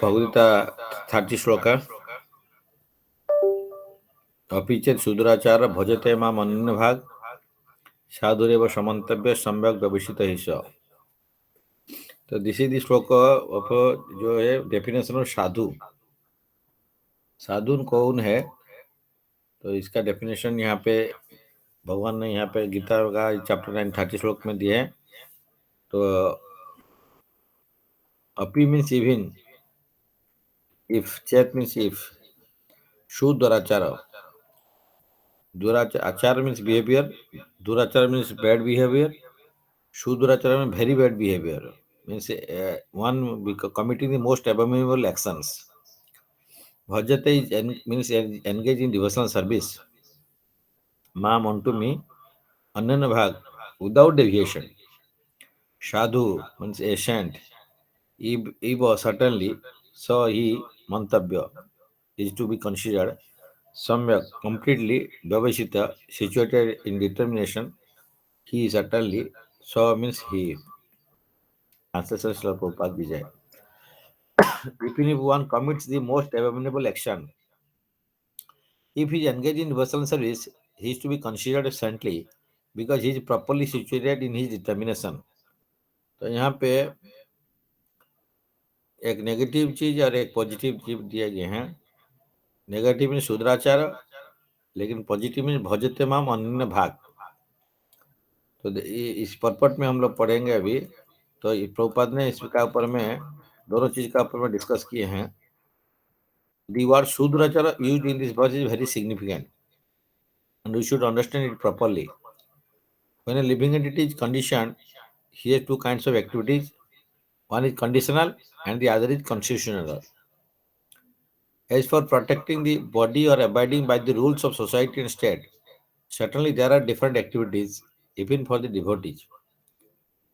Bhagavata 30 shloka. अपि चेत् शूद्राचार भजते माम अन्य भाग साधुरेव समन्तव्य सम्यक व्यवसित ही स. तो दिस इज द श्लोक ऑफ जो है डेफिनेशन ऑफ साधु. साधु कौन है? तो इसका डेफिनेशन यहाँ पे भगवान ने यहाँ पे गीता का चैप्टर 9 30 श्लोक में दिया है. तो अपि मीन्स इवन, इफ, चेत मीन्स इफ, शूद्राचार, आचार मीन्स बिहेवियर, दुराचार मीन्स बैड बिहेवियर, शूद्राचार means very bad behavior, means one committing the most abominable actions. Bhajate means engage in devotional service. Mam unto me, ananya bhag, without deviation. Sadhu means ancient. Eva certainly, so he mantabya is to be considered. Samyak completely, Bhavashita situated in determination. He certainly, so means he. Ancestor Srila Prabhupada Vijay. Even if one commits the most abominable action, if he is engaged in devotional service, he is to be considered saintly because he is properly situated in his determination. तो यहाँ पे एक negative चीज और एक positive चीज दिए गए हैं. नेगेटिव में शूद्राचार, लेकिन पॉजिटिव में भजते माम अन्य भाग. तो इस पर्पट में हम लोग पढ़ेंगे अभी. तो प्रभुपाद ने इसका ऊपर में दोनों चीज का ऊपर में डिस्कस किए हैं. The word Sudrachara used in this verse is very significant, and we should understand it properly. When a living entity is conditioned, he has two kinds of activities. One is conditional and the other is constitutional. As for protecting the body or abiding by the rules of society and state, certainly there are different activities, even for the devotees.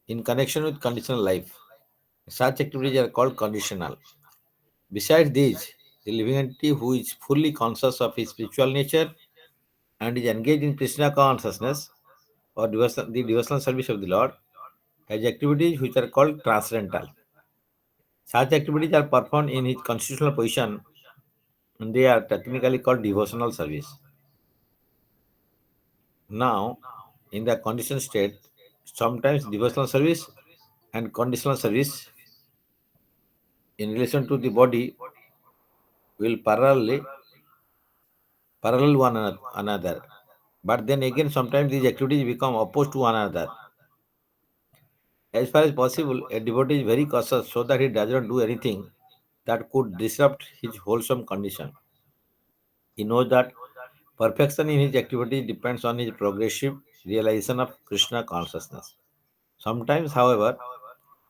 In connection with conditional life, such activities are called conditional. Besides these, the living entity who is fully conscious of his spiritual nature and is engaged in Krishna consciousness or the devotional service of the Lord has activities which are called transcendental. Such activities are performed in his constitutional position and they are technically called devotional service. Now, in the conditioned state, sometimes devotional service and conditional service in relation to the body will parallel one another. But then again, sometimes these activities become opposed to one another. As far as possible, a devotee is very cautious so that he does not do anything that could disrupt his wholesome condition. He knows that perfection in his activity depends on his progressive realization of Krishna consciousness. Sometimes, however,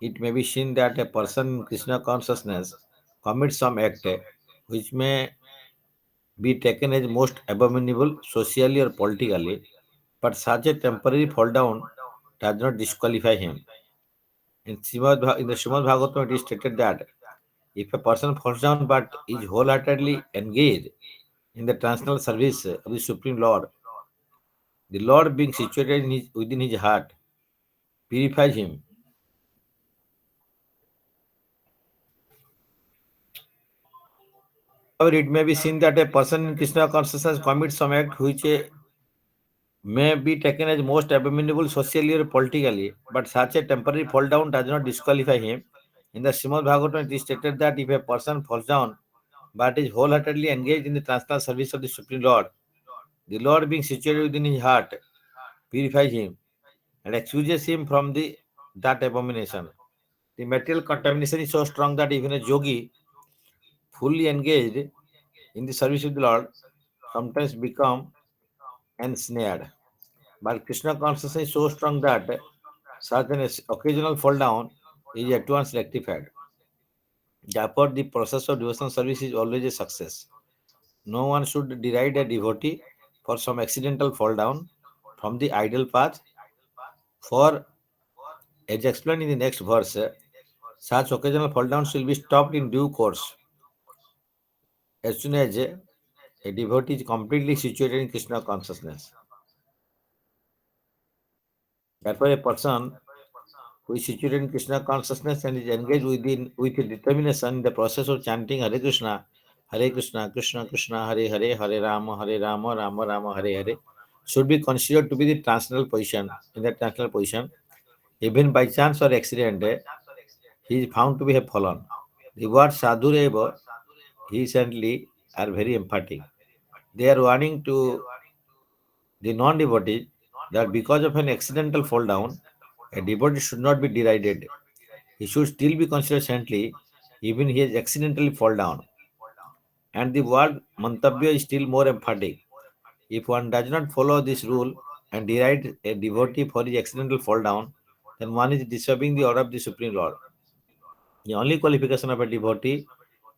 it may be seen that a person in Krishna consciousness commits some act which may be taken as most abominable socially or politically, but such a temporary fall down does not disqualify him. In the Srimad Bhagavatam, it is stated that if a person falls down but is wholeheartedly engaged in the transcendental service of the Supreme Lord, the Lord being situated within his heart purifies him. However, it may be seen that a person in Krishna consciousness commits some act which may be taken as most abominable socially or politically, but such a temporary fall down does not disqualify him. In the Srimad Bhagavatam, it is stated that if a person falls down but is wholeheartedly engaged in the transcendental service of the Supreme Lord, the Lord being situated within his heart purifies him and excuses him from that abomination. The material contamination is so strong that even a yogi fully engaged in the service of the Lord sometimes become ensnared. But Krishna consciousness is so strong that such an occasional fall down is at once rectified. Therefore, the process of devotional service is always a success. No one should deride a devotee for some accidental fall down from the ideal path, for, as explained in the next verse, such occasional fall downs will be stopped in due course as soon as a devotee is completely situated in Krishna consciousness. Therefore, a person who is situated in Krishna consciousness and is engaged with determination in the process of chanting Hare Krishna, Krishna Krishna, Hare Hare, Hare Rama, Rama Rama, Hare Hare, should be considered to be the transcendental position. In that transcendental position, even by chance or accident, he is found to be a fallen. The word Sadhureva recently are very emphatic. They are warning to the non-devotee that because of an accidental fall down, a devotee should not be derided. He should still be considered saintly, even he has accidentally fall down. And the word mantabya is still more emphatic. If one does not follow this rule and deride a devotee for his accidental fall down, then one is disturbing the order of the Supreme Lord. The only qualification of a devotee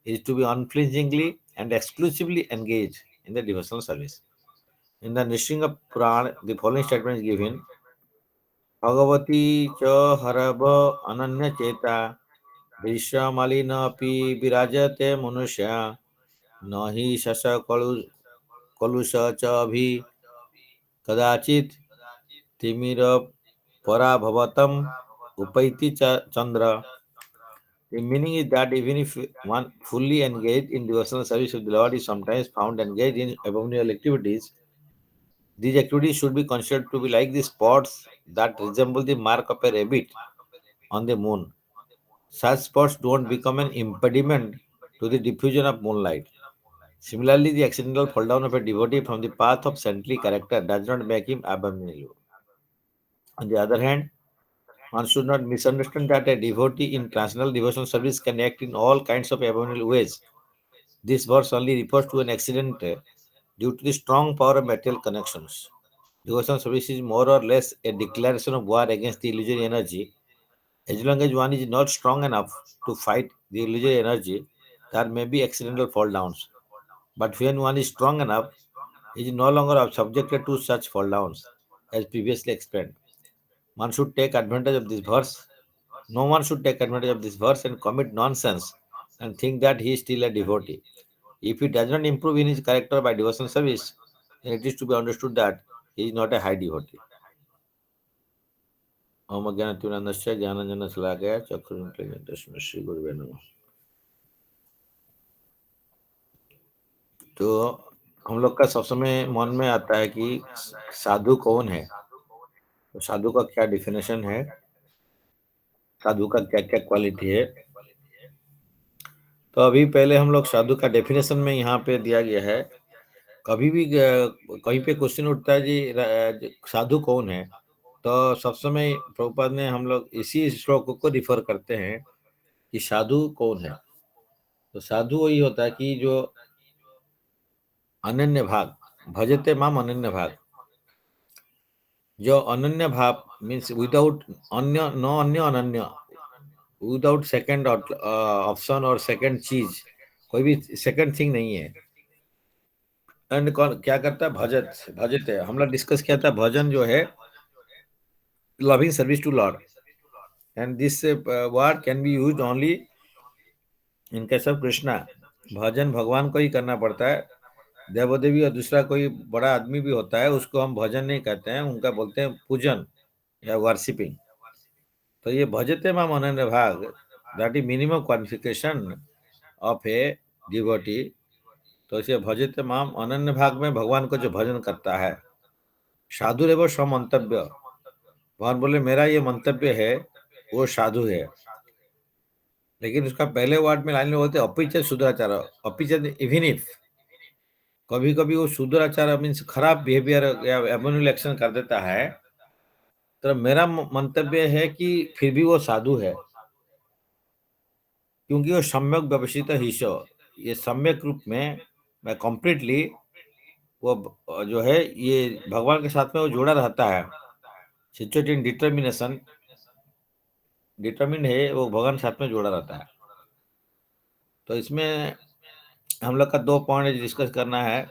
is to be unflinchingly and exclusively engaged in the devotional service. In the Nrsimha Purana, the following statement is given: Bhagavati cha harabha ananya cheta Vishamalina api virajate manusya nahi shasa kalusha cha abhi kadachit timira parabhavatam upaiti chandra. The meaning is that even if one fully engaged in devotional service of the Lord is sometimes found engaged in abominable activities, these activities should be considered to be like the spots that resemble the mark of a rabbit on the moon. Such spots don't become an impediment to the diffusion of moonlight. Similarly, the accidental fall down of a devotee from the path of saintly character does not make him abominable. On the other hand, one should not misunderstand that a devotee in transcendental devotional service can act in all kinds of abominable ways. This verse only refers to an accident due to the strong power of material connections. Devotional service is more or less a declaration of war against the illusory energy. As long as one is not strong enough to fight the illusory energy, there may be accidental fall downs. But when one is strong enough, he is no longer subjected to such fall downs, as previously explained. One should take advantage of this verse. No one should take advantage of this verse and commit nonsense and think that he is still a devotee. If he does not improve in his character by devotional service, then it is to be understood that he is not a high devotee. ओम अज्ञानतिमिरान्धस्य ज्ञानाञ्जनशलाकया चक्षुरुन्मीलितं तस्मै श्रीगुरुवे नमः। तो हम लोग का सब समय मन में आता है कि साधु कौन है, तो साधु का क्या डिफिनेशन है, साधु का क्या क्या क्वालिटी है। तो अभी पहले हम लोग साधु का डेफिनेशन में यहाँ पे दिया गया है। कभी भी कहीं पे क्वेश्चन उठता है जी साधु कौन है, तो सब समय प्रभुपाद ने हम लोग इसी श्लोक को रिफर करते हैं कि साधु कौन है। तो साधु वही होता है कि जो अनन्य भाग, भजते माम अनन्य भाग, जो अनन्य भाव मीन्स विदाउट अन्य, नो अन्य अनन्य, विदाउट सेकंड ऑप्शन और सेकंड चीज, कोई भी सेकंड थिंग नहीं है। एंड कौन क्या करता है, भजत है। हम लोग डिस्कस किया था भजन जो है loving service to Lord, and this word can be used only in case of Krishna. Bhajan भगवान को ही करना पड़ता है। देवदेवी और दूसरा कोई बड़ा आदमी भी होता है, उसको हम भजन नहीं कहते हैं, उनका बोलते हैं पूजन या वर्शिपिंग। तो ये भजते माम अनन्य भाग, that is minimum qualification of a devotee. तो इसे भजते माम अनन्य भाग में भगवान को जो भजन करता है। साधु रे वो स्वमंतव्य, भगवान बोले मेरा ये मंतव्य है, वो साधु है। लेकिन उसका पहले वर्ड में लाइन में बोलते अपिच शुद्राचार, अपिच इवन इफ कभी कभी वो शुद्राचार मीन्स खराब बिहेवियर या एबोनल एक्शन कर देता है, तो मेरा मंतव्य है कि फिर भी वो साधु है, क्योंकि वो सम्यक व्यवसित हिस्सो, ये सम्यक रूप में कंप्लीटली वो जो है ये भगवान के साथ में वो जुड़ा रहता है। सिचुएटेड इन डिटर्मिनेशन, डिटर्मिन है, वो भगवान के साथ में जुड़ा रहता है। तो इसमें हम लोग का 2 पॉइंट डिस्कस करना है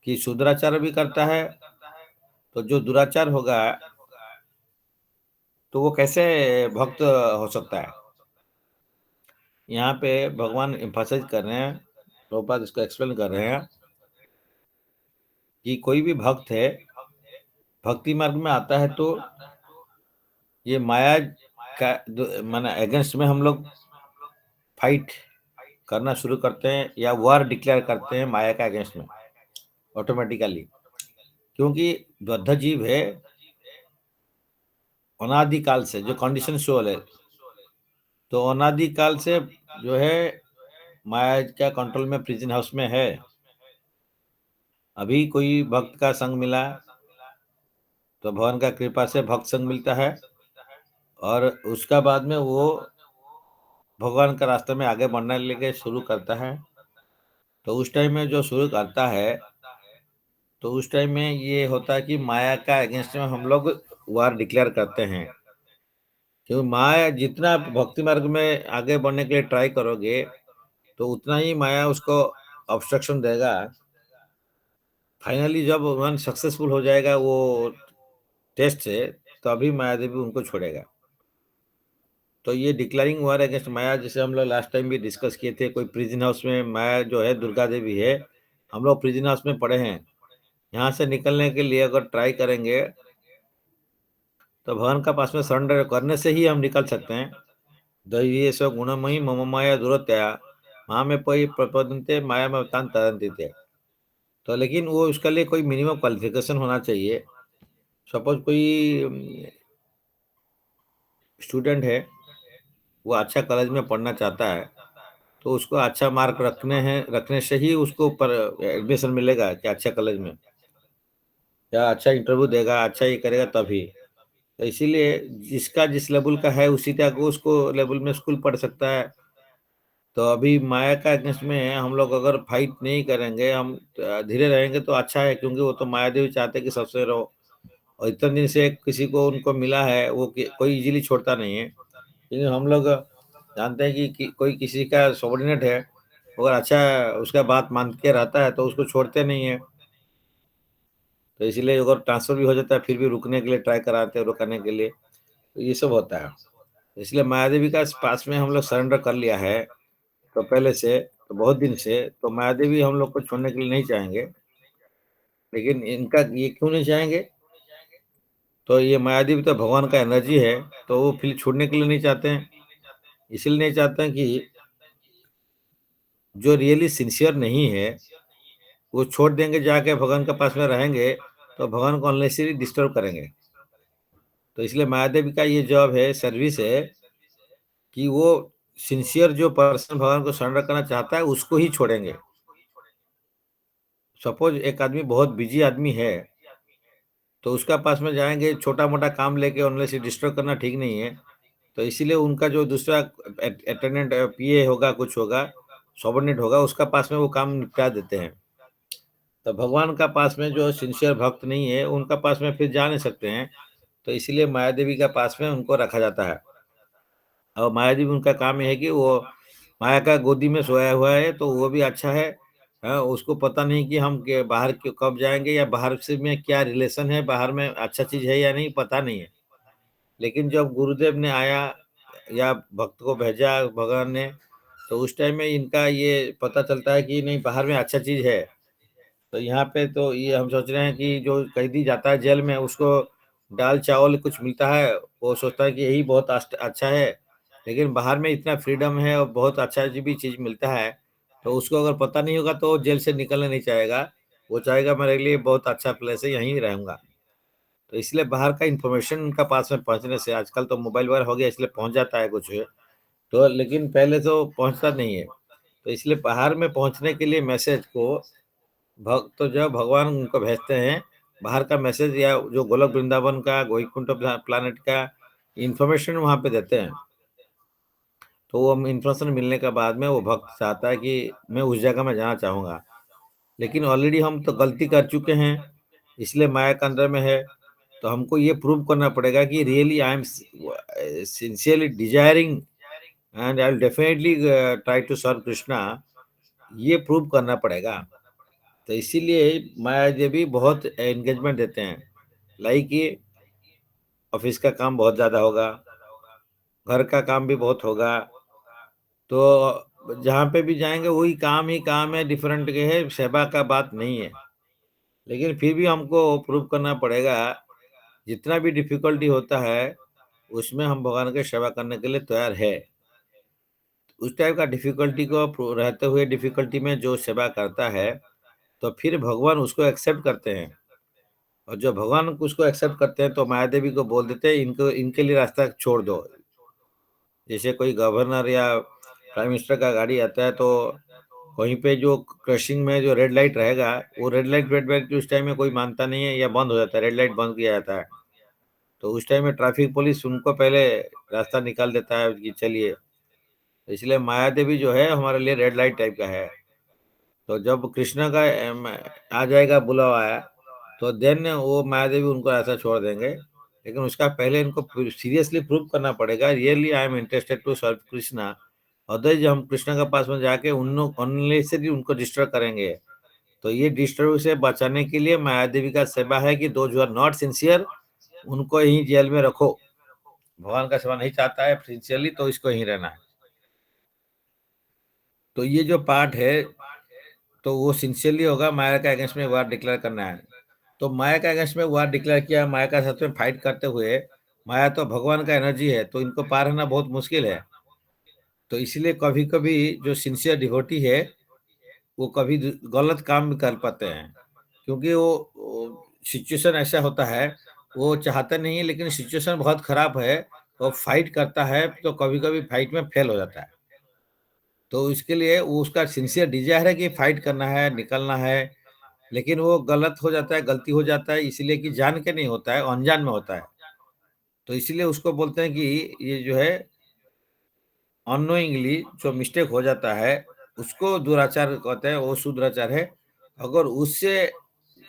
कि शुद्राचार भी करता है, तो जो दुराचार होगा तो वो कैसे भक्त हो सकता है। यहाँ पे भगवान एम्फसाइज कर रहे हैं, प्रभुपाद इसको एक्सप्लेन कर रहे हैं कि कोई भी भक्त है, भक्ति मार्ग में आता है तो ये माया का माने अगेंस्ट में हम लोग फाइट करना शुरू करते हैं या वॉर डिक्लेयर करते हैं माया का अगेंस्ट में ऑटोमेटिकली, क्योंकि बद्ध जीव है अनादिकाल से जो कंडीशन सोल है, तो अनादिकाल से जो है माया का कंट्रोल में प्रिजन हाउस में है। अभी कोई भक्त का संग मिला तो भगवान का कृपा से भक्त संग मिलता है और उसका बाद में वो भगवान का रास्ते में आगे बढ़ने लेके शुरू करता है। तो उस टाइम में जो शुरू करता है तो उस टाइम में ये होता है कि माया का अगेंस्ट में हम लोग वार डिक्लेयर करते हैं, क्योंकि माया जितना आप भक्ति मार्ग में आगे बढ़ने के लिए ट्राई करोगे तो उतना ही माया उसको ऑब्स्ट्रक्शन देगा। फाइनली जब मन सक्सेसफुल हो जाएगा वो टेस्ट से, तो अभी माया देवी उनको छोड़ेगा। तो ये डिक्लेयरिंग वार अगेंस्ट माया, जैसे हम लोग लास्ट टाइम भी डिस्कस किए थे, कोई प्रिजन हाउस में माया जो है दुर्गा देवी है, हम लोग प्रिजन हाउस में पड़े हैं, यहाँ से निकलने के लिए अगर ट्राई करेंगे तो भगवान का पास में सरेंडर करने से ही हम निकल सकते हैं। दैवीय स्व गुणमयी मम माया दुरत्या माँ में कोई प्रपदनते माया में तान तरंती थे। तो लेकिन वो उसके लिए कोई मिनिमम क्वालिफिकेशन होना चाहिए। सपोज कोई स्टूडेंट है, वो अच्छा कॉलेज में पढ़ना चाहता है, तो उसको अच्छा मार्क रखने से ही उसको ऊपर एडमिशन मिलेगा कि अच्छा कॉलेज में, या अच्छा इंटरव्यू देगा, अच्छा ये करेगा तभी। तो इसीलिए जिसका जिस लेवल का है उसी तक उसको लेवल में स्कूल पढ़ सकता है। तो अभी माया का अगेंस्ट में हम लोग अगर फाइट नहीं करेंगे, हम धीरे रहेंगे तो अच्छा है, क्योंकि वो तो माया देवी चाहते हैं कि सबसे रहो। और इतने दिन से किसी को उनको मिला है, वो कोई इजीली छोड़ता नहीं है, क्योंकि हम लोग जानते हैं कि कोई किसी का सबॉर्डिनेट है, अगर अच्छा उसका बात मान के रहता है तो उसको छोड़ते नहीं है। तो इसीलिए अगर ट्रांसफर भी हो जाता है फिर भी रुकने के लिए ट्राई कराते हैं, रुकने के लिए। तो ये सब होता है। इसलिए माया देवी का पास में हम लोग सरेंडर कर लिया है तो पहले से, तो बहुत दिन से, तो माया देवी हम लोग को छोड़ने के लिए नहीं चाहेंगे। लेकिन इनका ये क्यों नहीं चाहेंगे, तो ये माया देवी तो भगवान का एनर्जी है, तो वो फिर छोड़ने के लिए नहीं चाहते हैं। इसलिए नहीं चाहते हैं कि जो रियली सिंसियर नहीं है वो छोड़ देंगे, जाके भगवान के पास में रहेंगे तो भगवान को अननेसेसरी डिस्टर्ब करेंगे। तो इसलिए माया देवी का ये जॉब है, सर्विस है, कि वो सिंसियर जो पर्सन भगवान को सरेंडर करना चाहता है उसको ही छोड़ेंगे। सपोज एक आदमी बहुत बिजी आदमी है, तो उसका पास में जाएंगे छोटा मोटा काम लेके, उनसे डिस्टर्ब करना ठीक नहीं है। तो इसीलिए उनका जो दूसरा अटेंडेंट पीए होगा, कुछ होगा, सबॉर्डिनेट होगा, उसका पास में वो काम निपटा देते हैं। तो भगवान का पास में जो सिंसियर भक्त नहीं है उनका पास में फिर जा नहीं सकते हैं। तो इसीलिए माया देवी का पास में उनको रखा जाता है। और माया देवी उनका काम ये है कि वो माया का गोदी में सोया हुआ है, तो वो भी अच्छा है। हाँ, उसको पता नहीं कि हम बाहर कब जाएंगे या बाहर से में क्या रिलेशन है, बाहर में अच्छा चीज है या नहीं, पता नहीं है। लेकिन जब गुरुदेव ने आया या भक्त को भेजा भगवान ने, तो उस टाइम में इनका ये पता चलता है कि नहीं, बाहर में अच्छा चीज है। तो यहाँ पे तो ये हम सोच रहे हैं कि जो कैदी जाता है जेल में, उसको दाल चावल कुछ मिलता है, वो सोचता है कि यही बहुत अच्छा है। लेकिन बाहर में इतना फ्रीडम है और बहुत अच्छा भी चीज मिलता है, तो उसको अगर पता नहीं होगा तो वो जेल से निकलना नहीं चाहेगा। वो चाहेगा मेरे लिए बहुत अच्छा प्लेस है, यहीं रहूंगा। तो इसलिए बाहर का इन्फॉर्मेशन उनका पास में पहुंचने से, आजकल तो मोबाइल वगैरह हो गया इसलिए पहुंच जाता है कुछ, तो लेकिन पहले तो पहुंचता नहीं है। तो इसलिए बाहर में पहुंचने के लिए मैसेज को तो जब भगवान उनको भेजते हैं, बाहर का मैसेज या जो गोलक वृंदावन का, वैकुंठ प्लानेट का इंफॉर्मेशन वहां पे देते हैं। तो वो इन्फॉर्मेशन मिलने के बाद में वो भक्त चाहता है कि मैं उस जगह में जाना चाहूंगा। लेकिन ऑलरेडी हम तो गलती कर चुके हैं, इसलिए माया के अंदर में है। तो हमको ये प्रूव करना पड़ेगा कि really I am sincerely desiring and I will definitely try to serve Krishna, ये प्रूव करना पड़ेगा। तो इसीलिए माया देवी बहुत एंगेजमेंट देते हैं। लाइक कि ऑफिस का काम बहुत ज़्यादा होगा, घर का काम भी बहुत होगा, तो जहाँ पे भी जाएंगे वही काम ही काम है, डिफरेंट के है, सेवा का बात नहीं है। लेकिन फिर भी हमको प्रूव करना पड़ेगा, जितना भी डिफिकल्टी होता है उसमें हम भगवान की सेवा करने के लिए तैयार है। उस टाइप का डिफिकल्टी को रहते हुए डिफिकल्टी में जो सेवा करता है, तो फिर भगवान उसको एक्सेप्ट करते हैं। और जो भगवान उसको एक्सेप्ट करते हैं तो माया देवी को बोल देते हैं इनको इनके लिए रास्ता छोड़ दो। जैसे कोई गवर्नर या प्राइम मिनिस्टर का गाड़ी आता है तो वहीं पे जो क्रशिंग में जो रेड लाइट रहेगा, वो रेड लाइट उस टाइम में कोई मानता नहीं है या बंद हो जाता है, रेड लाइट बंद किया जाता है। तो उस टाइम में ट्रैफिक पुलिस उनको पहले रास्ता निकाल देता है कि चलिए। इसलिए माया देवी जो है हमारे लिए रेड लाइट टाइप का है। तो जब कृष्ण का आ जाएगा बुलावा आया, तो देन वो माया देवी उनको ऐसा छोड़ देंगे। लेकिन उसका पहले इनको सीरियसली प्रूव करना पड़ेगा, really I am interested to serve Krishna. Otherwise हम कृष्ण के पास में जाके अननेसेसरी उनको डिस्टर्ब करेंगे। तो ये डिस्टर्ब से बचाने के लिए माया देवी का सेवा है कि दो जो आर नॉट सिंसियर उनको ही जेल में रखो। भगवान का सेवा नहीं चाहता है सिंसियरली तो इसको ही रहना है। तो ये जो पार्ट है तो वो सिंसियरली होगा, माया का अगेंस्ट में वार डिक्लेयर करना है। तो माया का अगेंस्ट में वार डिक्लेयर किया, माया का साथ में फाइट करते हुए, माया तो भगवान का एनर्जी है तो इनको पार होना बहुत मुश्किल है। तो इसलिए कभी कभी जो सिंसियर डिवोटी है वो कभी गलत काम भी कर पाते हैं, क्योंकि वो सिचुएशन ऐसा होता है, वो चाहते नहीं है लेकिन सिचुएशन बहुत खराब है, वो फाइट करता है तो कभी कभी फाइट में फेल हो जाता है। तो इसके लिए वो उसका सिंसियर डिजायर है कि फाइट करना है, निकलना है, लेकिन वो गलत हो जाता है, गलती हो जाता है, इसलिए कि जान के नहीं होता है, अनजान में होता है। तो इसलिए उसको बोलते हैं कि ये जो है अननोइंगली जो मिस्टेक हो जाता है, उसको दुराचार कहते हैं, वो शुद्राचार है। अगर उससे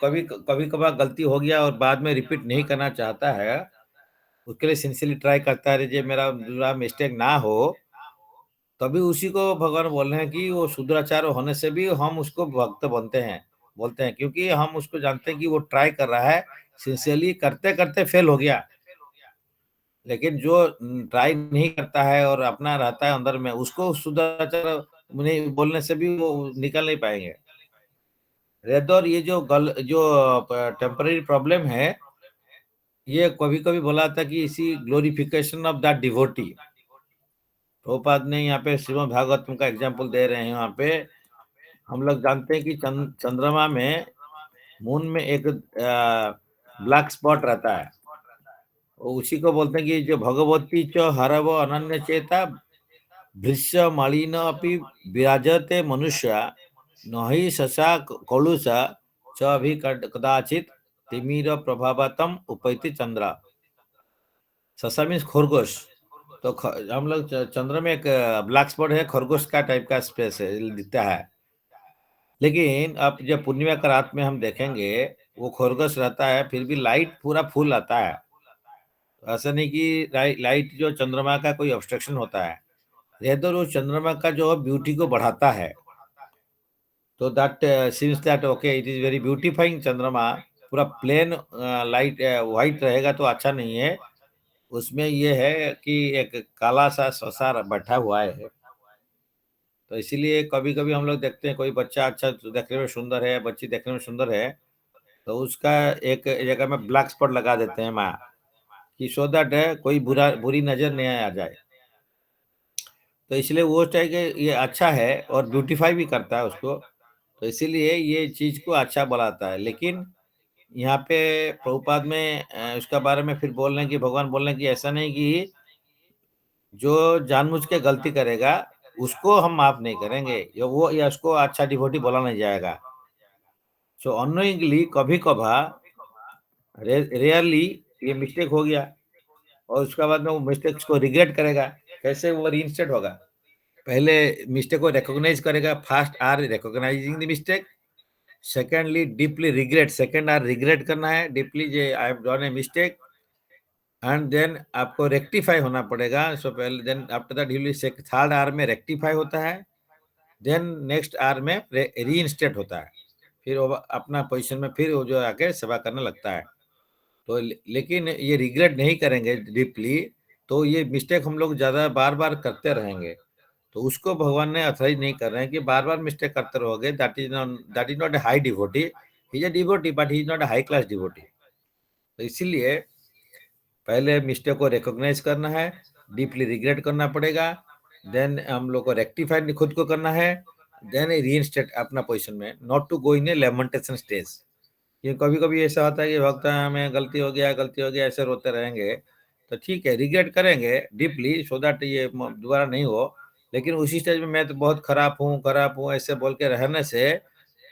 कभी कभी कभार गलती हो गया और बाद में रिपीट नहीं करना चाहता है, उसके लिए सिंसियरली ट्राई करता है जे मेरा दूसरा मिस्टेक ना हो, तभी उसी को भगवान बोल रहे हैं कि वो शुद्राचार होने से भी हम उसको भक्त बनते हैं, बोलते हैं, क्योंकि हम उसको जानते हैं कि वो ट्राई कर रहा है, सिंसियरली करते करते फेल हो गया। लेकिन जो ट्राई नहीं करता है और अपना रहता है अंदर में, उसको शुद्धाचार नहीं बोलने से भी वो निकल नहीं पाएंगे। रेदर ये जो टेम्पररी प्रॉब्लम है, ये कभी कभी बोला था कि इसी glorification of that devotee. Prabhupada ने यहाँ पे श्रीमद् भागवतम का एग्जाम्पल दे रहे हैं। यहाँ पे हम लोग जानते हैं कि चंद्रमा में, मून में एक ब्लैक स्पॉट रहता है। उसी को बोलते हैं कि जो भगवती च हरव अनन्य चेता भृश्य मलिन अपि विराजते मनुष्य नहि शशा कलुषा च अभि कदाचित तिमिर प्रभावतम उपैति चंद्र। शशा मीन्स खरगोश। तो हम लोग चंद्र में एक ब्लैक स्पॉट है, खरगोश का टाइप का स्पेस है, दिखता है। लेकिन अब जब पूर्णिमा का रात में हम देखेंगे, वो खरगोश रहता है फिर भी लाइट पूरा फुल आता है। तो ऐसा नहीं कि लाइट जो चंद्रमा का कोई ऑब्स्ट्रक्शन होता है, रेदर वो चंद्रमा का जो ब्यूटी को बढ़ाता है। तो that seems that okay it is very beautifying चंद्रमा। पूरा प्लेन लाइट व्हाइट रहेगा तो अच्छा नहीं है, उसमें ये है कि एक काला सा ससा बैठा हुआ है। तो इसीलिए कभी कभी हम लोग देखते हैं कोई बच्चा अच्छा देखने में सुंदर है, बच्ची देखने में सुंदर है, तो उसका एक जगह में ब्लैक स्पॉट लगा देते हैं माँ, कि सो दैट है कोई बुरी नजर नहीं आ जाए। तो इसलिए वो चाहे कि ये अच्छा है और ब्यूटीफाई भी करता है उसको। तो इसीलिए ये चीज को अच्छा बनाता है। लेकिन यहाँ पे प्रभुपाद में उसका बारे में फिर बोल रहे हैं कि भगवान बोल रहे हैं कि ऐसा नहीं कि जो जानबूझ के गलती करेगा उसको हम माफ नहीं करेंगे, या वो या उसको अच्छा डिवोटी बोला नहीं जाएगा। सो अनोइंगली कभी कभार रेयरली ये मिस्टेक हो गया, और उसके बाद में वो मिस्टेक्स को रिग्रेट करेगा। कैसे वो रीइंस्टेट होगा? पहले मिस्टेक को रिकॉग्नाइज करेगा, first are recognising the mistake, secondly deeply regret, second are regret करना है डीपली जे I have done a mistake, and then आपको रेक्टिफाई होना पड़ेगा। सो पहले देन आफ्टर दैट ही थर्ड आर में रेक्टिफाई होता है, देन नेक्स्ट आर में रीइंस्टेट होता है, फिर वो अपना पोजीशन में फिर वो जो आके सेवा करने लगता है। तो लेकिन ये रिग्रेट नहीं करेंगे डीपली, तो ये मिस्टेक हम लोग ज्यादा बार बार करते रहेंगे। तो उसको भगवान ने अथॉराइज नहीं कर रहे हैं कि बार बार मिस्टेक करते रहोगे, that is not a high devotee. He is a devotee but he is not a high class devotee. तो इसीलिए पहले मिस्टेक को रिकॉग्नाइज करना है, डीपली रिग्रेट करना पड़ेगा, देन हम लोग को रेक्टिफाई खुद को करना है, देन रीइंस्टेट अपना पोजीशन में, not to go in a lamentation stage. ये कभी कभी ऐसा होता है कि भक्त हमें गलती हो गया ऐसे रोते रहेंगे, तो ठीक है रिग्रेट करेंगे डीपली सो दैट ये दोबारा नहीं हो, लेकिन उसी स्टेज में मैं तो बहुत खराब हूँ ऐसे बोल के रहने से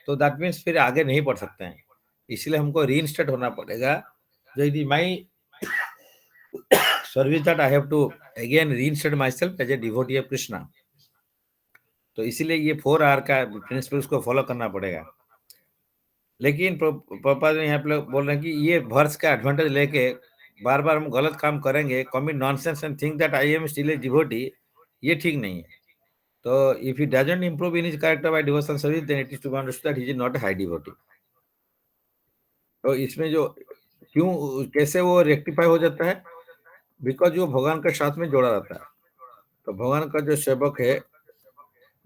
तो दैट मीन्स फिर आगे नहीं बढ़ सकते हैं। इसलिए हमको रीइंस्टेट होना पड़ेगा। जो यदि my service that I have to again reinstate myself as a devotee of Krishna. तो इसीलिए ये 4 आर का प्रिंसिपल्स को फॉलो करना पड़ेगा। लेकिन पापा ने यहाँ पे बोल रहे हैं कि ये वर्स का एडवांटेज लेके बार बार हम गलत काम करेंगे, commit nonsense and think that I am still a devotee, ये ठीक नहीं है। तो if he doesn't improve in his character by devotional service then it is to be understood that he is not a high devotee. तो इसमें जो क्यों कैसे वो रेक्टिफाई हो जाता है, बिकॉज वो भगवान के साथ में जोड़ा रहता है। तो भगवान का जो सेवक है,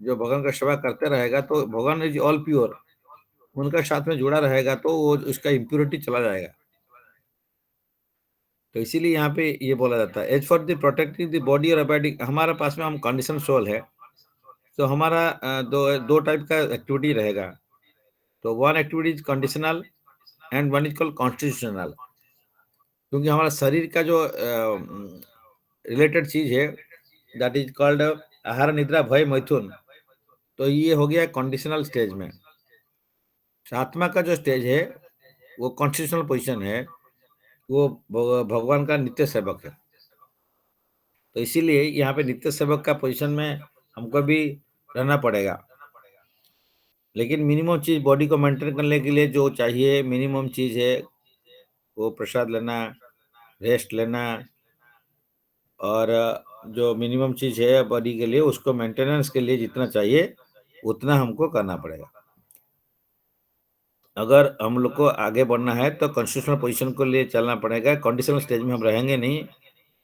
जो भगवान का सेवा करते रहेगा, तो भगवान इज ऑल प्योर, उनका साथ में जुड़ा रहेगा तो वो उसका इम्प्योरिटी चला जाएगा। तो इसीलिए यहाँ पे ये बोला जाता है as for the protecting the body और अबाइडिंग, हमारे पास में हम कंडीशन सोल है, तो हमारा दो टाइप का एक्टिविटी रहेगा। तो one activity is conditional and one is called constitutional. क्योंकि हमारा शरीर का जो रिलेटेड चीज है दैट इज कॉल्ड आहार निद्रा भय मैथुन, तो ये हो गया कंडीशनल स्टेज में। आत्मा का जो स्टेज है वो कॉन्स्टिट्यूशनल पोजीशन है, वो भगवान का नित्य सेवक है। तो इसीलिए यहाँ पे नित्य सेवक का पोजीशन में हमको भी रहना पड़ेगा। लेकिन मिनिमम चीज बॉडी को मेंटेन करने के लिए जो चाहिए मिनिमम चीज है वो प्रसाद लेना, रेस्ट लेना, और जो मिनिमम चीज है बॉडी के लिए उसको मेंटेनेंस के लिए जितना चाहिए उतना हमको करना पड़ेगा। अगर हम लोग को आगे बढ़ना है तो कॉन्स्टिट्यूशनल पोजीशन को लिए चलना पड़ेगा, कंडीशनल स्टेज में हम रहेंगे नहीं,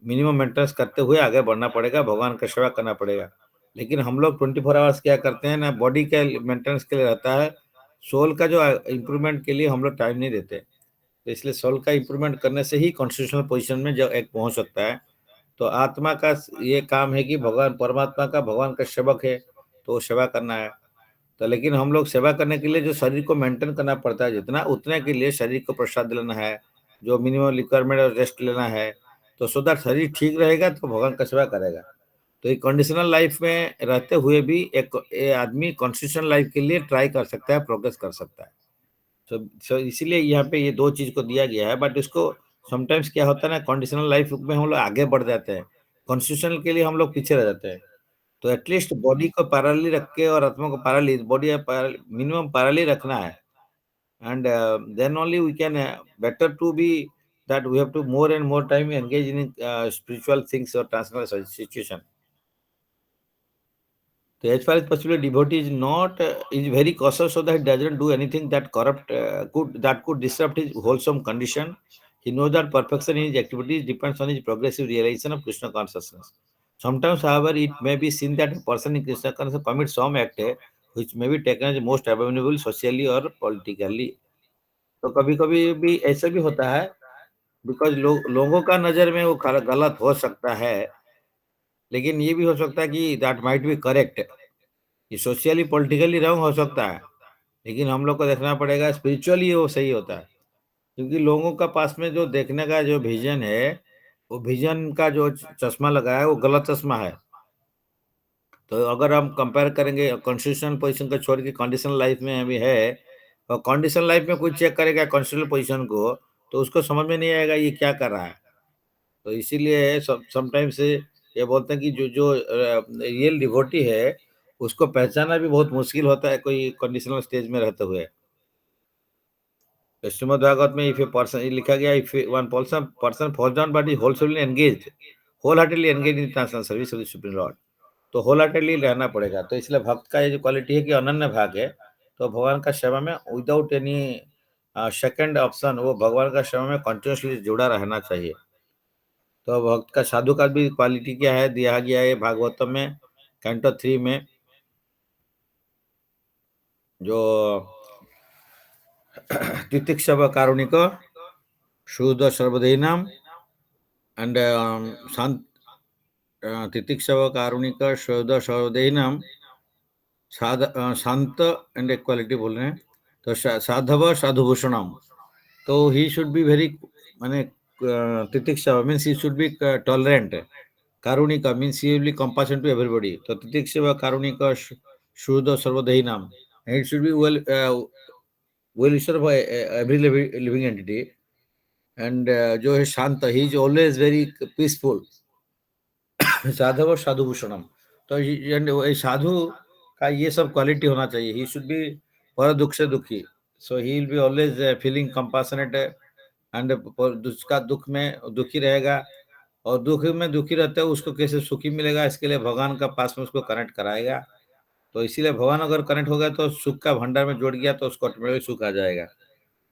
मिनिमम मेंटेनेंस करते हुए आगे बढ़ना पड़ेगा, भगवान का सेवा करना पड़ेगा। लेकिन हम लोग 24 आवर्स क्या करते हैं ना, बॉडी के मेंटेनेंस के लिए रहता है, सोल का जो इम्प्रूवमेंट के लिए हम लोग टाइम नहीं देते। तो इसलिए सोल का इम्प्रूवमेंट करने से ही कॉन्स्टिट्यूशनल पोजीशन में जो एक पहुंच सकता है। तो आत्मा का ये काम है कि भगवान परमात्मा का भगवान का सेवक है तो सेवा करना है। तो लेकिन हम लोग सेवा करने के लिए जो शरीर को मेंटेन करना पड़ता है जितना, उतने के लिए शरीर को प्रसाद लेना है, जो मिनिमम रिक्वायरमेंट और रेस्ट लेना है, तो सो दैट शरीर ठीक रहेगा तो भगवान का सेवा करेगा। तो एक कंडीशनल लाइफ में रहते हुए भी एक आदमी कॉन्स्टिट्यूशनल लाइफ के लिए ट्राई कर सकता है, प्रोग्रेस कर सकता है। तो इसीलिए यहाँ पे ये दो चीज को दिया गया है। बट इसको समटाइम्स क्या होता है ना, कंडीशनल लाइफ में हम लोग आगे बढ़ जाते हैं, कॉन्स्टिट्यूशनल के लिए हम लोग पीछे रह जाते हैं। तो एटलीस्ट बॉडी को पैरेलली रख के और आत्मा को पैरेलली, बॉडी मिनिमम पैरेलली रखना है, and then only we can better to be that we have to more and more time engage in spiritual things or transcendental situation. So as far as possible, devotee is not is very cautious so that he doesn't do anything that could disrupt his wholesome condition. He knows that perfection in his activities depends on his progressive realization of Krishna consciousness. Sometimes, however, it may be seen that a person in Krishna consciousness commits some act which may be taken as most abominable socially or politically. तो कभी कभी भी ऐसा भी होता है, because लोगों का नजर में वो गलत हो सकता है, लेकिन ये भी हो सकता है कि दैट माइट बी करेक्ट। ये सोशली पॉलिटिकली रॉन्ग हो सकता है, लेकिन हम लोग को देखना पड़ेगा स्पिरिचुअली वो सही होता है। क्योंकि लोगों का पास में जो देखने का जो विजन है, वो विजन का जो चश्मा लगा है वो गलत चश्मा है। तो अगर हम कंपेयर करेंगे कॉन्स्टिट्यूशनल पोजीशन को छोड़ के कंडीशनल लाइफ में अभी है, और कंडीशनल लाइफ में कोई चेक करेगा कॉन्स्टिट्यूशनल पोजीशन को, तो उसको समझ में नहीं आएगा ये क्या कर रहा है। तो इसीलिए समटाइम्स ये बोलते हैं कि जो जो रियल डिवोटी है उसको पहचाना भी बहुत मुश्किल होता है कोई कंडीशनल स्टेज में रहते हुए। श्रीमद् भागवत में इफ ए पर्सन लिखा गया, if one person falls down but is wholeheartedly engage in translation service of the supreme lord, तो होल हार्टेडली रहना पड़ेगा। तो इसलिए भक्त का ये जो क्वालिटी है कि अनन्य भाग है, तो भगवान का सेवा में विदाउट एनी सेकंड ऑप्शन वो भगवान का सेवा में कंटिन्यूसली जुड़ा रहना चाहिए। तो भक्त का साधु का भी क्वालिटी क्या है दिया गया है भागवतम में कैंटो 3 में, जो तितिक्षव कारुणिक शुद्ध सर्वदेहिनाम and तितिक्षव कारुणिक शोध शोधेनम शांत एंड इक्वालिटी बोल रहे हैं, तो साधव साधुभूषणम, तो ही शुड बी वेरी, माने तितिक्षव means he should be tolerant, कारुणिका means he will be compassion to everybody, तो तितिक्षव कारुणिक शुद्ध सर्वदेही नाम, it should be well wisher for every living entity, and जो है शांत, he is always very peaceful, साधव और साधु भूषणम, तो ये साधु का ये सब क्वालिटी होना चाहिए, ही शुड बी पर दुख से दुखी, so he will be always feeling compassionate, and उसका दुख में दुखी रहेगा, और दुख में दुखी रहते हुए उसको कैसे सुखी मिलेगा, इसके लिए भगवान का पास में उसको कनेक्ट कराएगा, तो इसीलिए भगवान अगर कनेक्ट हो गया तो सुख का भंडार में जोड़ गया तो उसको ऑटोमेटिक सुख आ जाएगा।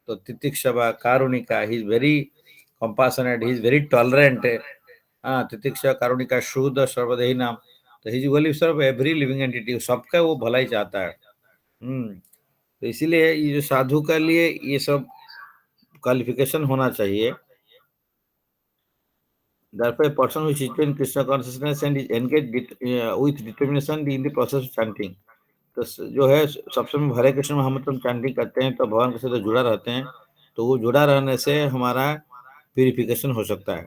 तो तितिक्षवा कारुणिका, he is very compassionate, he is very tolerant, तितिक्षा कारुणिका शुद्ध सर्वदेही नाम, तो ही विल सर्व एवरी लिविंग एंटिटी, सबका वो भला ही चाहता है। तो इसीलिए ये जो साधु के लिए ये सब क्वालिफिकेशन होना चाहिए। Therefore, a person who is situated in Krishna consciousness and is engaged with determination in the process of chanting, तो जो है सबसे में हरे कृष्ण महामंत्र चैंटिंग करते हैं तो भगवान के साथ जुड़ा रहते हैं, तो वो जुड़ा रहने से हमारा प्यूरिफिकेशन हो सकता है।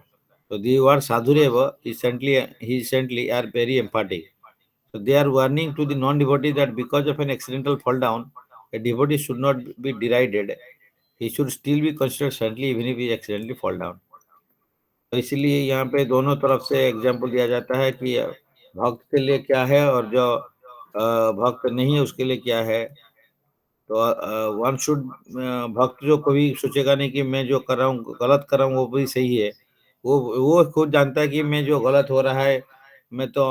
तो दी वर्ड साधुरेव recently are very emphatic. So they are warning to the non-devotee that because of an accidental fall down, a devotee should not be derided. He should still be considered saintly even if he accidentally fall down. तो इसीलिए यहाँ पे दोनों तरफ से example दिया जाता है कि भक्त के लिए क्या है और जो भक्त नहीं है उसके लिए क्या है। तो वन शुड, भक्त जो कभी सोचेगा नहीं कि मैं जो कर रहा हूँ गलत कर रहा हूँ वो भी सही है, वो खुद जानता है कि मैं जो गलत हो रहा है, मैं तो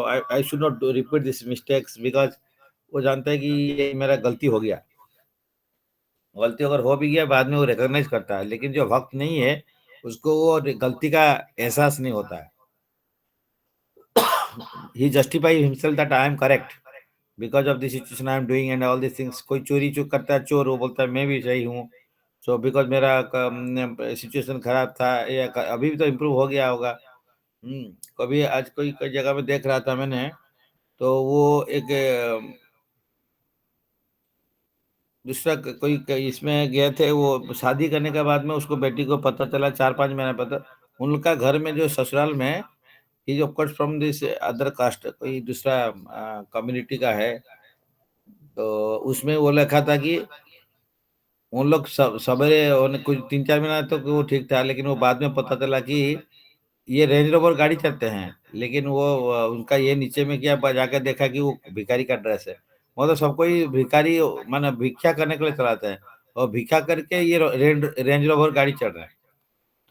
I should not repeat this mistakes, because वो जानता है कि ये मेरा गलती हो गया, गलती अगर हो भी गया बाद में वो रिकॉग्नाइज करता है, लेकिन जो भक्त नहीं है उसको वो गलती का एहसास नहीं होता है। he justify himself that I am correct because of the situation I am doing and all these things। कोई चोरी चुक करता है चोर, वो बोलता है मैं भी सही हूँ, सो बिकॉज मेरा सिचुएशन खराब था या अभी भी तो इम्प्रूव हो गया होगा। कभी आज कोई जगह में देख रहा था मैंने, तो वो एक दूसरा इसमें गए थे, वो शादी करने के बाद में उसको बेटी को पता चला 4-5 महीने पता, उनका घर में जो ससुराल में, he of course from this other caste, कोई दूसरा कम्युनिटी का है, तो उसमें वो लिखा था कि उन लोग सवेरे कुछ 3-4 महीना तक वो ठीक था, लेकिन वो बाद में पता चला कि ये रेंज रोवर गाड़ी चलते हैं, लेकिन वो उनका ये नीचे में क्या जाकर देखा कि वो भिखारी का ड्रेस है, मतलब सबको ही भिखारी माने भिक्षा करने के लिए चलाते हैं, और भिक्षा करके ये रेंज रोवर गाड़ी चल रहा है।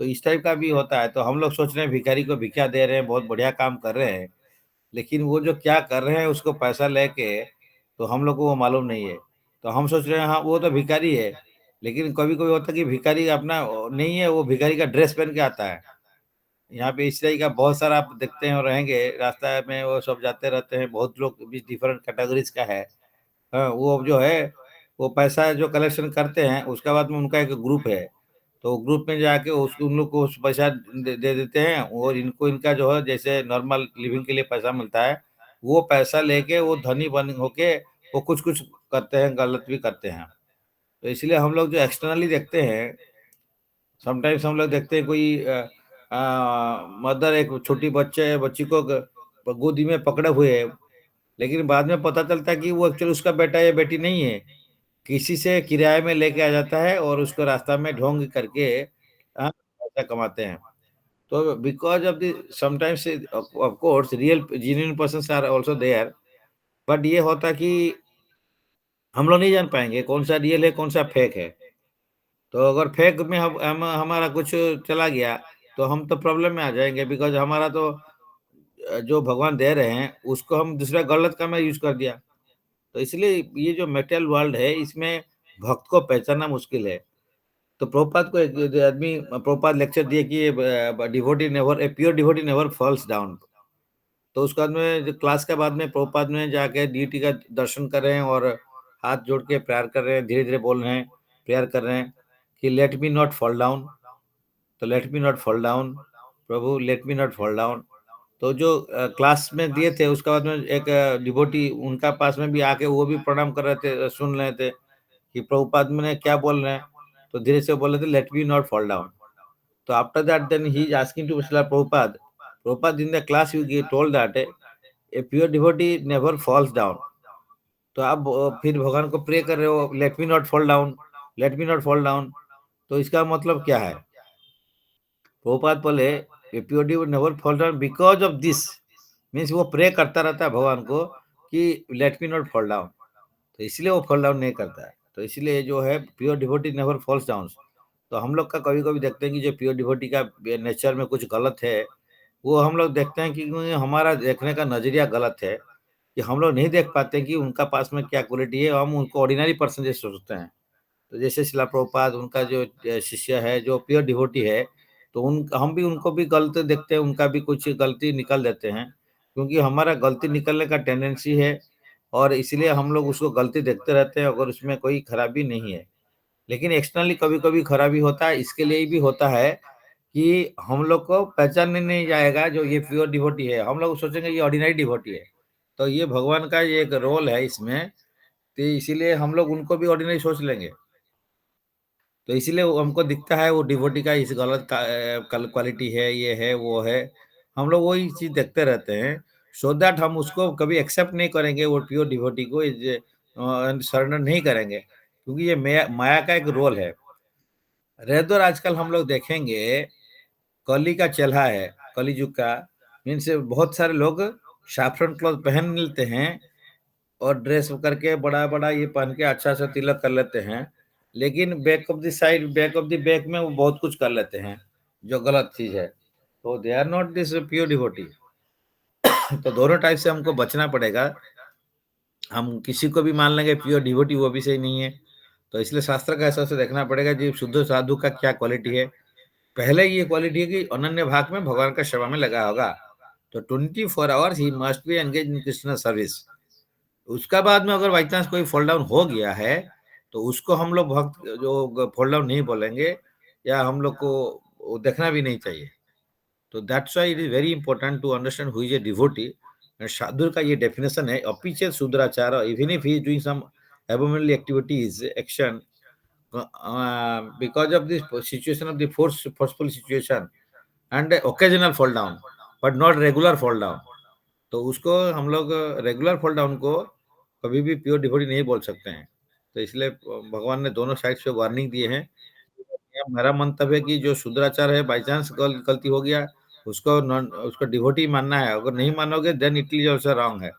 तो इस टाइप का भी होता है, तो हम लोग सोच रहे हैं भिखारी को भिक्षा दे रहे हैं, बहुत बढ़िया काम कर रहे हैं, लेकिन वो जो क्या कर रहे हैं उसको पैसा लेके, तो हम लोग को वो मालूम नहीं है। तो हम सोच रहे हैं हाँ वो तो भिखारी है, लेकिन कभी-कभी होता है कि भिखारी अपना नहीं है, वो भिखारी का ड्रेस पहन के आता है। यहाँ पे इस तरह का बहुत सारा आप देखते हैं और रहेंगे, रास्ता में वो सब जाते रहते हैं, बहुत लोग भी डिफरेंट कैटेगरीज़ का है। हाँ, वो जो है, वो पैसा जो कलेक्शन करते हैं, उसके बाद में उनका एक ग्रुप है। तो ग्रुप में जाके उन लोग को पैसा दे देते हैं, और इनको इनका जो है जैसे नॉर्मल लिविंग के लिए पैसा मिलता है, वो पैसा लेके वो धनी बन होके वो कुछ-कुछ करते हैं, गलत भी करते हैं। तो इसलिए हम लोग जो एक्सटर्नली देखते हैं, समटाइम्स हम लोग देखते हैं कोई मदर एक छोटी बच्ची को गोदी में पकड़े हुए है, लेकिन बाद में पता चलता है कि वो एक्चुअली उसका बेटा या बेटी नहीं है, किसी से किराए में लेके आ जाता है और उसको रास्ता में ढोंग करके पैसा कमाते हैं। तो because of the sometimes of course real genuine persons are also there, but ये होता है कि हम लोग नहीं जान पाएँगे कौन-सा रियल है, कौन-सा फेक है। तो अगर फेक में हम हमारा कुछ चला गया, तो हम तो प्रॉब्लम में आ जाएँगे, बिकॉज़ हमारा तो जो भगवान दे रहे हैं, उसको हम दूसरा गलत काम में यूज़ कर दिया। तो इसलिए ये जो मटेरियल वर्ल्ड है, इसमें भक्त को पहचानना मुश्किल है। तो प्रभुपाद को एक आदमी प्रभुपाद लेक्चर दिए कि devotee never a pure devotee never falls down. तो उसके बाद में जो क्लास के बाद में प्रभुपाद में जाके डीटी का दर्शन कर रहे हैं और हाथ जोड़ के प्रेयर कर रहे हैं, धीरे-धीरे बोल रहे हैं, प्रेयर कर रहे हैं कि let me not fall down, तो let me not fall down, प्रभु let me not fall down. तो जो क्लास में दिए थे उसके बाद में एक डिवोटी उनका पास में भी आके वो भी प्रणाम कर रहे थे, सुन रहे थे कि प्रभुपाद ने क्या बोल रहे हैं। तो धीरे से बोले थे let me not fall down. तो after that then he is asking to Srila Prabhupada, Prabhupada in the class you told that a pure devotee never falls down. तो आप फिर भगवान को प्रे कर रहे हो let me not fall down, let me not fall down. तो इसका मतलब क्या है? प्रभुपाद बोले P O D would never fall down because of this, means वो प्रे करता रहता है भगवान को कि let me not fall down, तो इसलिए वो फॉल डाउन नहीं करता है। तो इसलिए जो है pure devotee never falls down. तो हम लोग का कभी कभी देखते हैं कि जो प्योर डिवोटी का नेचर में कुछ गलत है, वो हम लोग देखते हैं कि हमारा देखने का नजरिया गलत है, कि हम लोग नहीं देख पाते कि उनका पास में क्या क्वालिटी है, हम उनको ऑर्डिनरी पर्सन जैसे सोचते हैं। तो जैसे शिला प्रभुपाद उनका जो शिष्य है जो प्योर डिवोटी है, तो उन हम भी उनको भी गलत देखते हैं, उनका भी कुछ गलती निकल देते हैं, क्योंकि हमारा गलती निकलने का टेंडेंसी है, और इसलिए हम लोग उसको गलती देखते रहते हैं अगर उसमें कोई खराबी नहीं है। लेकिन एक्सटर्नली कभी कभी खराबी होता है, इसके लिए भी होता है कि हम लोग को पहचानने नहीं जाएगा जो ये प्योर डिवोटी है, हम लोग सोचेंगे ये ऑर्डिनरी डिवोटी है। तो ये भगवान का ये एक रोल है इसमें, तो इसीलिए हम लोग उनको भी ऑर्डिनरी सोच लेंगे। तो इसीलिए वो हमको दिखता है वो डिवोटी का इस गलत क्वालिटी है, ये है वो है, हम लोग वही चीज देखते रहते हैं। सो दैट हम उसको कभी एक्सेप्ट नहीं करेंगे वो प्योर डिवोटी को, सरेंडर नहीं करेंगे, क्योंकि ये माया माया का एक रोल है। रेदर आजकल हम लोग देखेंगे कली का चलहा है, कली युग का, मीन्स बहुत सारे लोग सैफरन क्लॉथ पहन लेते हैं और ड्रेस करके बड़ा बड़ा ये पहन के अच्छा सा तिलक कर लेते हैं, लेकिन back of the side, back of the back में वो बहुत कुछ कर लेते हैं जो गलत चीज है। तो they are not this pure devotee. तो दोनों टाइप से हमको बचना पड़ेगा। हम किसी को भी मान लेंगे प्योर डिवोटी, वो भी सही नहीं है। तो इसलिए शास्त्र का हिसाब से देखना पड़ेगा जी शुद्ध साधु का क्या क्वालिटी है। पहले ये क्वालिटी है कि अनन्य भाग में भगवान का सेवा में लगा होगा, तो 24 hours he must be engage in Krishna service. उसका बाद में अगर बाई चांस कोई फॉल डाउन हो गया है, तो उसको हम लोग भक्त जो फॉल डाउन नहीं बोलेंगे, या हम लोग को वो देखना भी नहीं चाहिए। तो that's why it is very important to understand who is a devotee. साधु का ये डेफिनेशन है, अपिचेत शूद्राचार even if he is doing some abominable activities action because of this situation of the forceful situation and occasional fall down, but not regular fall down। तो उसको हम लोग रेगुलर फॉल डाउन को कभी भी प्योर डिवोटी नहीं बोल सकते हैं। तो इसलिए भगवान ने दोनों साइड से वार्निंग दिए हैं। मेरा मंतव्य है कि जो शुद्राचार है बाई चांस गलती हो गया, उसको नॉन उसको डिवोटी मानना है, अगर नहीं मानोगे then it is also wrong है।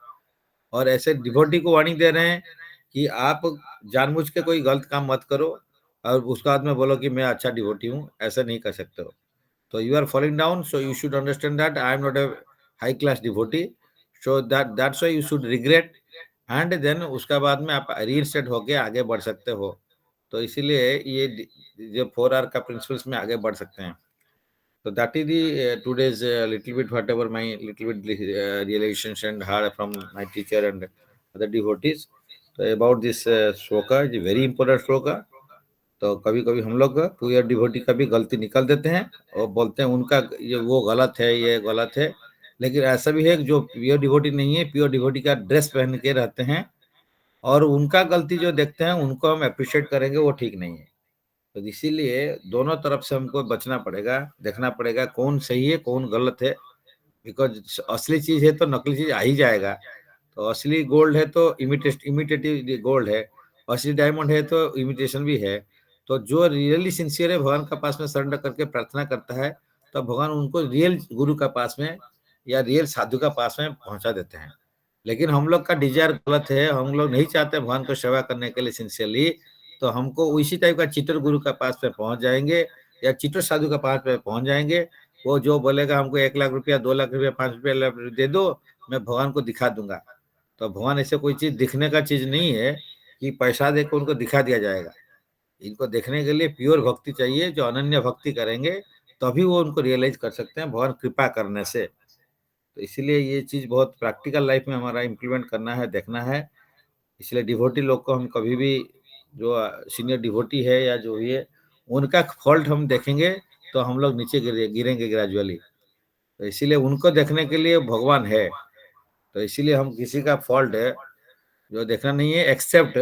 और ऐसे डिवोटी को वार्निंग दे रहे हैं कि आप जानबूझ के कोई गलत काम मत करो और उसके बाद में बोलो कि मैं अच्छा डिवोटी हूँ, ऐसा नहीं कर सकते हो। तो you are falling down, so you should understand that I am not a high class devotee, so that's why you should regret, and then उसका बाद में आप रीइंस्टेट होके आगे बढ़ सकते हो। तो इसीलिए ये जो 4 आर का प्रिंसिपल्स में आगे बढ़ सकते हैं। So that is the today's little bit whatever my little bit realizations and heard from my teacher and other devotees. So about this shloka is a very important shloka। तो कभी कभी हम लोग पूरा डिवोटी का भी गलती निकल देते हैं और बोलते हैं उनका ये वो गलत है, ये गलत है। लेकिन ऐसा भी है कि जो प्योर डिवोटी नहीं है, प्योर डिवोटी का ड्रेस पहन के रहते हैं और उनका गलती जो देखते हैं उनको हम अप्रिशिएट करेंगे, वो ठीक नहीं है। तो इसीलिए दोनों तरफ से हमको बचना पड़ेगा, देखना पड़ेगा कौन सही है कौन गलत है। बिकॉज असली चीज है तो नकली चीज आ ही जाएगा। तो असली गोल्ड है तो इमिटेटिव गोल्ड है, असली डायमंड है तो इमिटेशन भी है। तो जो रियली सिंसियर है भगवान का पास में सरेंडर करके प्रार्थना करता है, तो भगवान उनको रियल गुरु का पास में या रियल साधु का पास में पहुंचा देते हैं। लेकिन हम लोग का डिजायर गलत है, हम लोग नहीं चाहते भगवान को सेवा करने के लिए सिंसियरली, तो हमको उसी टाइप का चिटर गुरु का पास पे पहुंच जाएंगे या चिटर साधु का पास पे पहुंच जाएंगे। वो जो बोलेगा हमको 1 लाख रुपया 2 लाख रुपया 5 रुपया दे दो, मैं भगवान को दिखा दूंगा। तो भगवान ऐसे कोई चीज दिखने का चीज नहीं है कि पैसा देकर उनको दिखा दिया जाएगा। इनको देखने के लिए प्योर भक्ति चाहिए, जो अनन्य भक्ति करेंगे तभी वो उनको रियलाइज कर सकते हैं भगवान कृपा करने से। तो इसीलिए ये चीज बहुत प्रैक्टिकल लाइफ में हमारा इम्प्लीमेंट करना है, देखना है। इसलिए डिवोटी लोग को हम कभी भी, जो सीनियर डिवोटी है या जो भी है, उनका फॉल्ट हम देखेंगे तो हम लोग नीचे गिरेंगे ग्रेजुअली। तो इसीलिए उनको देखने के लिए भगवान है। तो इसीलिए हम किसी का फॉल्ट है जो देखना नहीं है, एक्सेप्ट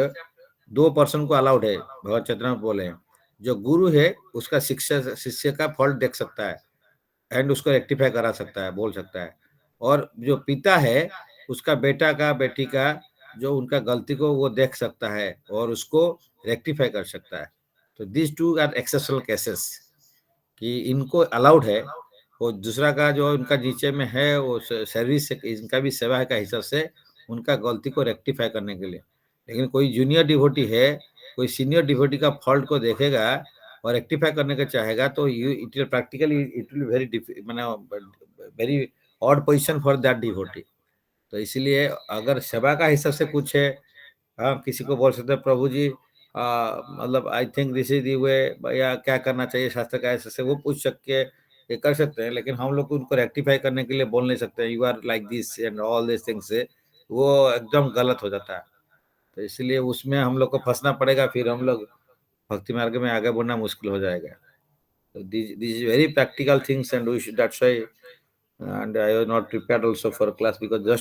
2% को अलाउड है। भगवत चैतन्य बोले जो गुरु है उसका शिष्य शिष्य का फॉल्ट देख सकता है एंड उसको रेक्टिफाई करा सकता है, बोल सकता है। और जो पिता है उसका बेटा का बेटी का जो उनका गलती को वो देख सकता है और उसको रेक्टिफाई कर सकता है। तो this two are exceptional cases कि इनको अलाउड है। वो दूसरा का जो उनका नीचे में है वो सर्विस से इनका भी सेवा का हिसाब से उनका गलती को रेक्टिफाई करने के लिए। लेकिन कोई जूनियर डिवोटी है, कोई सीनियर डिवोटी का फॉल्ट को देखेगा और रेक्टिफाई करने का चाहेगा तो you it will practically it will very माने very odd position for that devotee. तो इसीलिए अगर सेवा का हिसाब से कुछ है, हाँ किसी को बोल सकते हैं प्रभु जी मतलब I think this is the way, या क्या करना चाहिए शास्त्र का ऐसे से वो पूछ सके, ये कर सकते हैं। लेकिन हम लोग उनको रेक्टिफाई करने के लिए बोल नहीं सकते you are like this and all this things से, वो एकदम गलत हो जाता है। तो इसलिए उसमें हम लोग को फंसना पड़ेगा, फिर हम लोग भक्ति मार्ग में आगे बढ़ना मुश्किल हो जाएगा। तो this is very practical things and we should that's why, and I was not prepared also for class because just